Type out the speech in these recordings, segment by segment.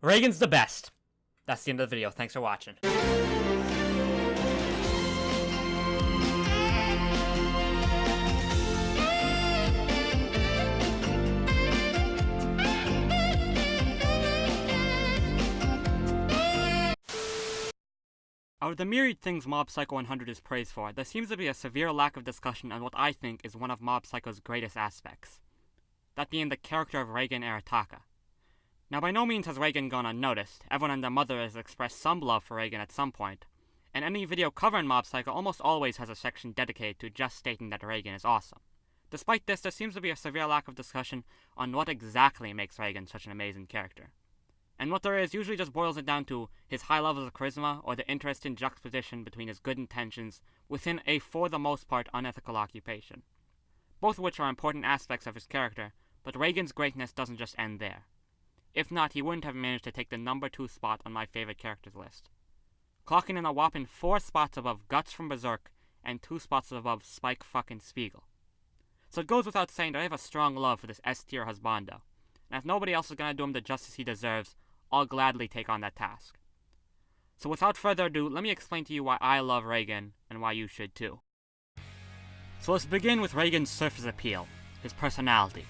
Reigen's the best. That's the end of the video. Thanks for watching. Out of the myriad things Mob Psycho 100 is praised for, there seems to be a severe lack of discussion on what I think is one of Mob Psycho's greatest aspects. That being the character of Reigen Arataka. Now by no means has Reigen gone unnoticed. Everyone and their mother has expressed some love for Reigen at some point, and any video covering Mob Psycho almost always has a section dedicated to just stating that Reigen is awesome. Despite this, there seems to be a severe lack of discussion on what exactly makes Reigen such an amazing character. And what there is usually just boils it down to his high levels of charisma or the interesting juxtaposition between his good intentions within a, for the most part, unethical occupation. Both of which are important aspects of his character, but Reigen's greatness doesn't just end there. If not, he wouldn't have managed to take the number 2 spot on my favorite characters list, clocking in a whopping 4 spots above Guts from Berserk and 2 spots above Spike fucking Spiegel. So it goes without saying that I have a strong love for this S-tier husbando, and if nobody else is gonna do him the justice he deserves, I'll gladly take on that task. So without further ado, let me explain to you why I love Reigen, and why you should too. So let's begin with Reigen's surface appeal, his personality.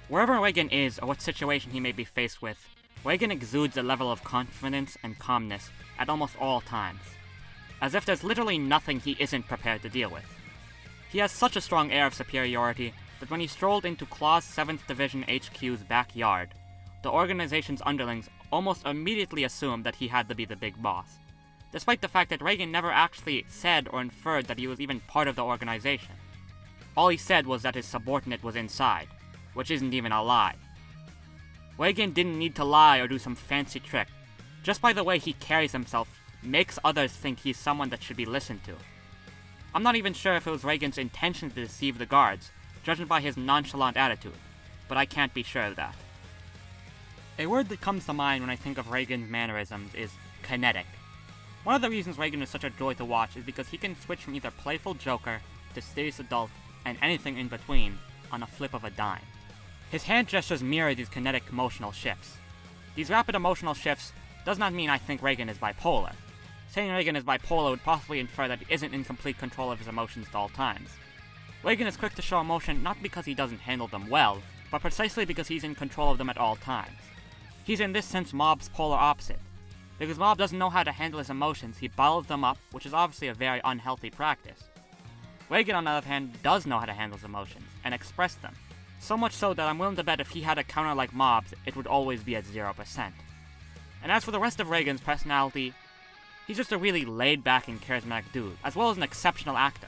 Wherever Reigen is, or what situation he may be faced with, Reigen exudes a level of confidence and calmness at almost all times, as if there's literally nothing he isn't prepared to deal with. He has such a strong air of superiority that when he strolled into Claw's 7th Division HQ's backyard, the organization's underlings almost immediately assumed that he had to be the big boss, despite the fact that Reigen never actually said or inferred that he was even part of the organization. All he said was that his subordinate was inside, which isn't even a lie. Reigen didn't need to lie or do some fancy trick. Just by the way he carries himself, makes others think he's someone that should be listened to. I'm not even sure if it was Reigen's intention to deceive the guards, judging by his nonchalant attitude, but I can't be sure of that. A word that comes to mind when I think of Reigen's mannerisms is kinetic. One of the reasons Reigen is such a joy to watch is because he can switch from either playful joker to serious adult and anything in between on a flip of a dime. His hand gestures mirror these kinetic emotional shifts. These rapid emotional shifts does not mean I think Reigen is bipolar. Saying Reigen is bipolar would possibly infer that he isn't in complete control of his emotions at all times. Reigen is quick to show emotion not because he doesn't handle them well, but precisely because he's in control of them at all times. He's in this sense Mob's polar opposite. Because Mob doesn't know how to handle his emotions, he bottles them up, which is obviously a very unhealthy practice. Reigen, on the other hand, does know how to handle his emotions, and express them. So much so that I'm willing to bet if he had a counter like Mob's, it would always be at 0%. And as for the rest of Reigen's personality, he's just a really laid-back and charismatic dude, as well as an exceptional actor.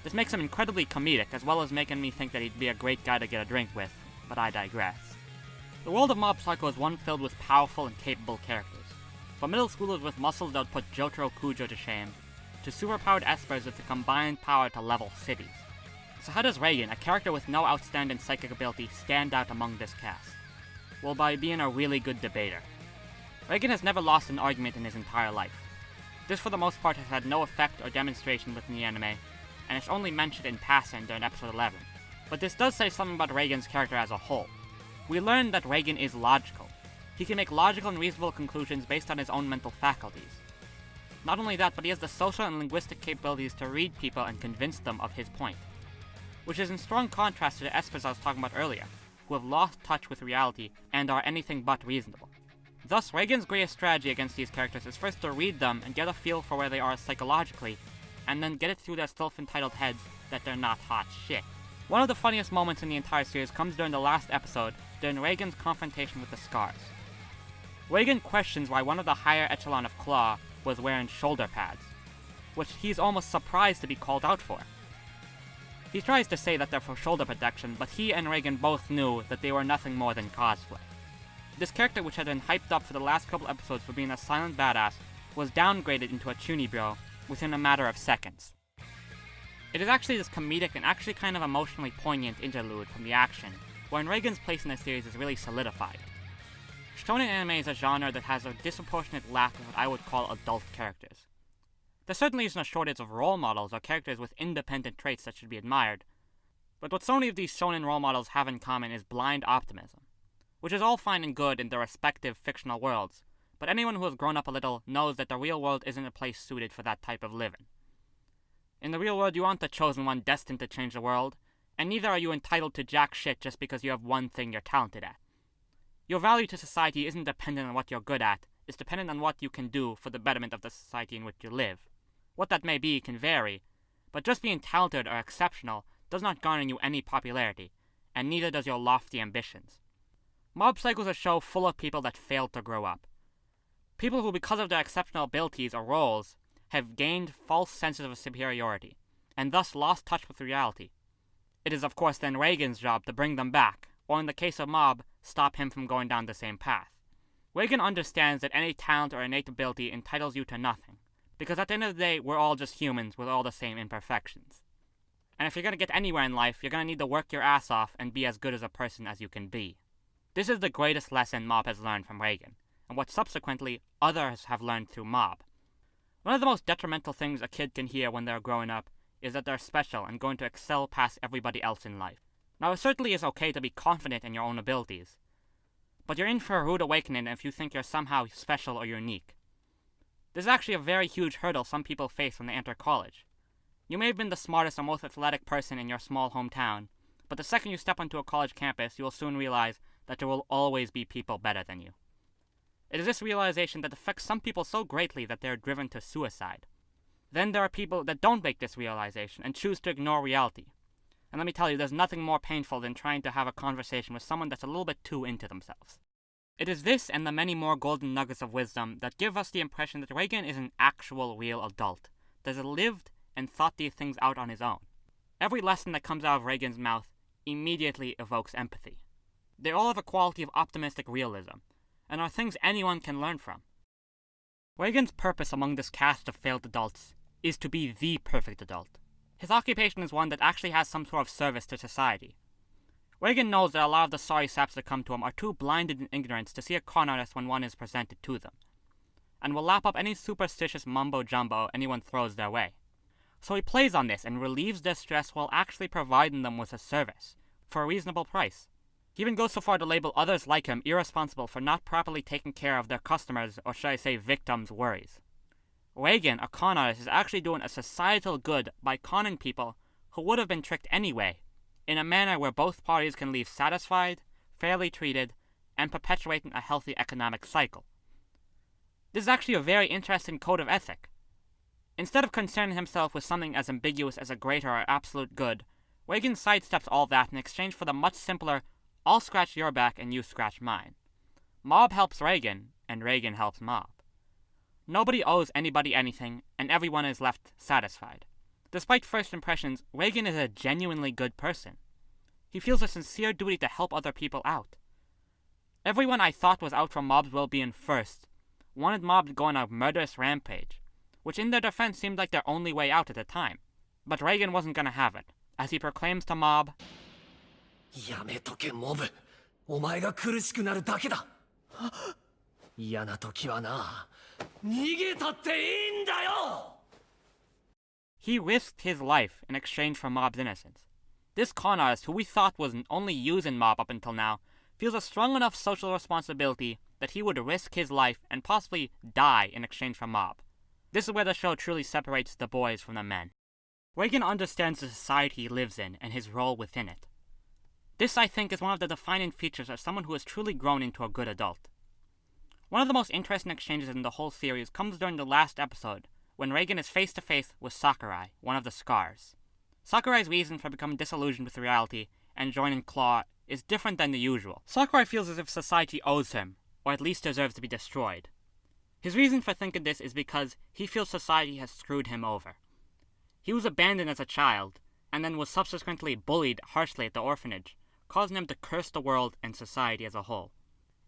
This makes him incredibly comedic, as well as making me think that he'd be a great guy to get a drink with, but I digress. The world of Mob Psycho is one filled with powerful and capable characters. From middle schoolers with muscles that would put Jotaro Kujo to shame, to superpowered espers with the combined power to level cities. So how does Reigen, a character with no outstanding psychic ability, stand out among this cast? Well, by being a really good debater. Reigen has never lost an argument in his entire life. This for the most part has had no effect or demonstration within the anime, and it's only mentioned in passing during episode 11. But this does say something about Reigen's character as a whole. We learn that Reigen is logical. He can make logical and reasonable conclusions based on his own mental faculties. Not only that, but he has the social and linguistic capabilities to read people and convince them of his point. Which is in strong contrast to the espers I was talking about earlier, who have lost touch with reality and are anything but reasonable. Thus, Reigen's greatest strategy against these characters is first to read them and get a feel for where they are psychologically, and then get it through their self-entitled heads that they're not hot shit. One of the funniest moments in the entire series comes during the last episode, during Reigen's confrontation with the Scars. Reigen questions why one of the higher echelon of Claw was wearing shoulder pads, which he's almost surprised to be called out for. He tries to say that they're for shoulder protection, but he and Reigen both knew that they were nothing more than cosplay. This character, which had been hyped up for the last couple episodes for being a silent badass, was downgraded into a chuny bro within a matter of seconds. It is actually this comedic and actually kind of emotionally poignant interlude from the action, wherein Reigen's place in the series is really solidified. Shonen anime is a genre that has a disproportionate lack of what I would call adult characters. There certainly isn't a shortage of role models or characters with independent traits that should be admired, but what so many of these shonen role models have in common is blind optimism, which is all fine and good in their respective fictional worlds, but anyone who has grown up a little knows that the real world isn't a place suited for that type of living. In the real world, you aren't the chosen one destined to change the world, and neither are you entitled to jack shit just because you have one thing you're talented at. Your value to society isn't dependent on what you're good at, it's dependent on what you can do for the betterment of the society in which you live. What that may be can vary, but just being talented or exceptional does not garner you any popularity, and neither does your lofty ambitions. Mob Psycho is a show full of people that failed to grow up. People who, because of their exceptional abilities or roles, have gained false senses of superiority, and thus lost touch with reality. It is of course then Reigen's job to bring them back, or in the case of Mob, stop him from going down the same path. Reigen understands that any talent or innate ability entitles you to nothing, because at the end of the day, we're all just humans with all the same imperfections. And if you're going to get anywhere in life, you're going to need to work your ass off and be as good as a person as you can be. This is the greatest lesson Mob has learned from Reigen, and what subsequently others have learned through Mob. One of the most detrimental things a kid can hear when they're growing up is that they're special and going to excel past everybody else in life. Now, it certainly is okay to be confident in your own abilities, but you're in for a rude awakening if you think you're somehow special or unique. This is actually a very huge hurdle some people face when they enter college. You may have been the smartest or most athletic person in your small hometown, but the second you step onto a college campus, you will soon realize that there will always be people better than you. It is this realization that affects some people so greatly that they are driven to suicide. Then there are people that don't make this realization and choose to ignore reality. And let me tell you, there's nothing more painful than trying to have a conversation with someone that's a little bit too into themselves. It is this and the many more golden nuggets of wisdom that give us the impression that Reigen is an actual real adult, that has lived and thought these things out on his own. Every lesson that comes out of Reigen's mouth immediately evokes empathy. They all have a quality of optimistic realism, and are things anyone can learn from. Reigen's purpose among this cast of failed adults is to be the perfect adult. His occupation is one that actually has some sort of service to society. Reigen knows that a lot of the sorry saps that come to him are too blinded in ignorance to see a con artist when one is presented to them, and will lap up any superstitious mumbo-jumbo anyone throws their way. So he plays on this and relieves their stress while actually providing them with a service, for a reasonable price. He even goes so far to label others like him irresponsible for not properly taking care of their customers', or should I say victims' worries. Reigen, a con artist, is actually doing a societal good by conning people who would have been tricked anyway, in a manner where both parties can leave satisfied, fairly treated, and perpetuating a healthy economic cycle. This is actually a very interesting code of ethic. Instead of concerning himself with something as ambiguous as a greater or absolute good, Reigen sidesteps all that in exchange for the much simpler, I'll scratch your back and you scratch mine. Mob helps Reigen, and Reigen helps Mob. Nobody owes anybody anything, and everyone is left satisfied. Despite first impressions, Reigen is a genuinely good person. He feels a sincere duty to help other people out. Everyone I thought was out for Mob's well-being first wanted Mob to go on a murderous rampage, which in their defense seemed like their only way out at the time. But Reigen wasn't gonna have it, as he proclaims to Mob, やめとけモブ、お前が苦しくなるだけだ。嫌な時はな、逃げたっていいんだよ。 He risked his life in exchange for Mob's innocence. This con artist, who we thought was only using Mob up until now, feels a strong enough social responsibility that he would risk his life and possibly die in exchange for Mob. This is where the show truly separates the boys from the men. Reigen understands the society he lives in and his role within it. This, I think, is one of the defining features of someone who has truly grown into a good adult. One of the most interesting exchanges in the whole series comes during the last episode, when Reigen is face to face with Sakurai, one of the Scars. Sakurai's reason for becoming disillusioned with reality and joining Claw is different than the usual. Sakurai feels as if society owes him, or at least deserves to be destroyed. His reason for thinking this is because he feels society has screwed him over. He was abandoned as a child, and then was subsequently bullied harshly at the orphanage, causing him to curse the world and society as a whole.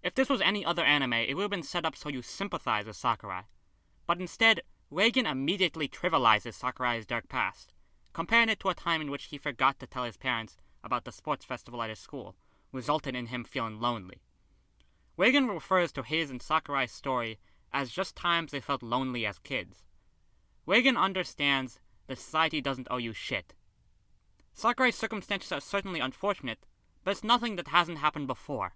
If this was any other anime, it would have been set up so you sympathize with Sakurai. But instead, Reigen immediately trivializes Sakurai's dark past, comparing it to a time in which he forgot to tell his parents about the sports festival at his school, resulting in him feeling lonely. Reigen refers to his and Sakurai's story as just times they felt lonely as kids. Reigen understands that society doesn't owe you shit. Sakurai's circumstances are certainly unfortunate, but it's nothing that hasn't happened before.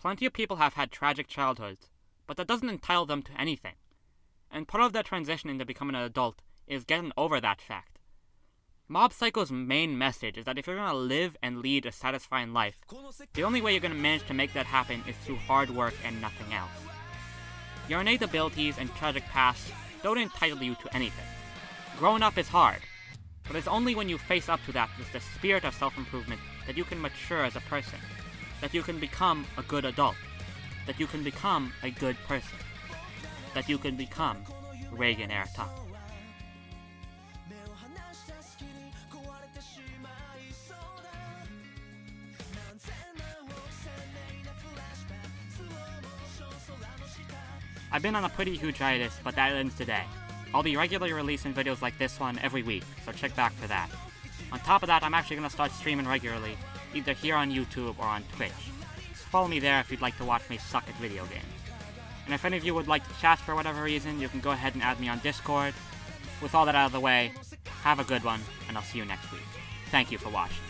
Plenty of people have had tragic childhoods, but that doesn't entitle them to anything. And part of that transition into becoming an adult is getting over that fact. Mob Psycho's main message is that if you're going to live and lead a satisfying life, the only way you're going to manage to make that happen is through hard work and nothing else. Your innate abilities and tragic past don't entitle you to anything. Growing up is hard, but it's only when you face up to that with the spirit of self-improvement that you can mature as a person, that you can become a good adult, that you can become a good person, that you can become Reigen Arataka. I've been on a pretty huge hiatus, but that ends today. I'll be regularly releasing videos like this one every week, so check back for that. On top of that, I'm actually going to start streaming regularly, either here on YouTube or on Twitch. So follow me there if you'd like to watch me suck at video games. And if any of you would like to chat for whatever reason, you can go ahead and add me on Discord. With all that out of the way, have a good one, and I'll see you next week. Thank you for watching.